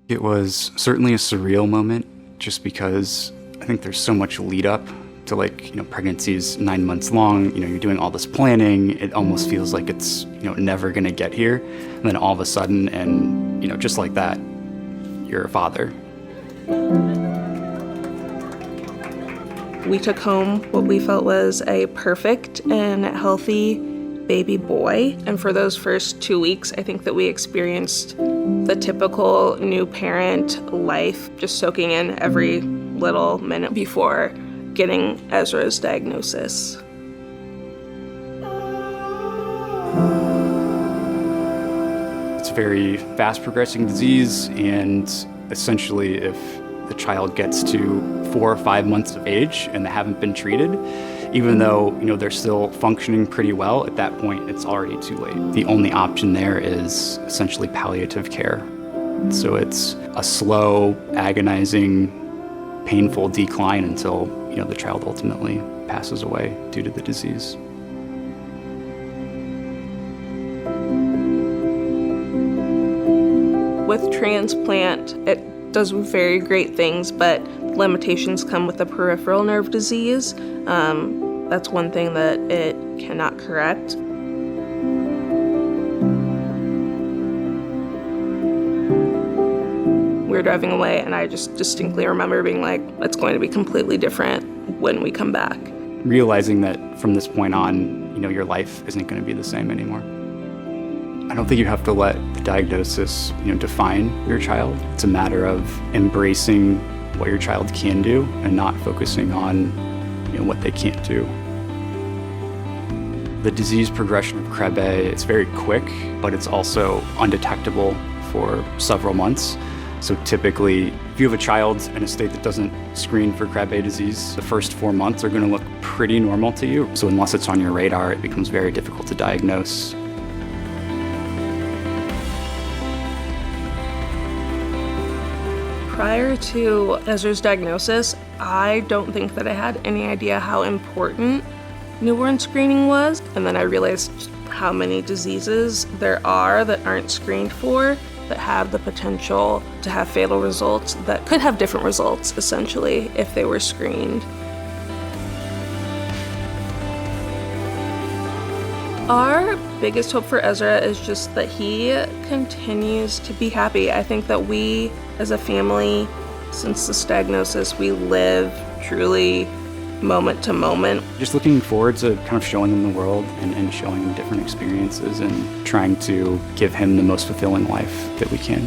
It was certainly a surreal moment just because I think there's so much lead up to pregnancy is 9 months long, you're doing all this planning. It almost feels like it's, never gonna get here. And then all of a sudden, and, just like that, you're a father. We took home what we felt was a perfect and healthy baby boy. And for those first 2 weeks, I think that we experienced the typical new parent life, just soaking in every little minute before getting Ezra's diagnosis. It's a very fast progressing disease, and essentially if the child gets to 4 or 5 months of age and they haven't been treated, even though they're still functioning pretty well, at that point it's already too late. The only option there is essentially palliative care. So it's a slow, agonizing, painful decline until the child ultimately passes away due to the disease. With transplant, it does very great things, but limitations come with the peripheral nerve disease. That's one thing that it cannot correct. We were driving away, and I just distinctly remember being like, it's going to be completely different when we come back. Realizing that from this point on, your life isn't going to be the same anymore. I don't think you have to let the diagnosis, define your child. It's a matter of embracing what your child can do and not focusing on, what they can't do. The disease progression of Krabbe, it's very quick, but it's also undetectable for several months. So typically, if you have a child in a state that doesn't screen for Krabbe disease, the first 4 months are going to look pretty normal to you. So unless it's on your radar, it becomes very difficult to diagnose. Prior to Ezra's diagnosis, I don't think that I had any idea how important newborn screening was. And then I realized how many diseases there are that aren't screened for, that have the potential to have fatal results, that could have different results, essentially, if they were screened. Our biggest hope for Ezra is just that he continues to be happy. I think that we, as a family, since this diagnosis, we live truly moment to moment. Just looking forward to kind of showing him the world and showing him different experiences and trying to give him the most fulfilling life that we can.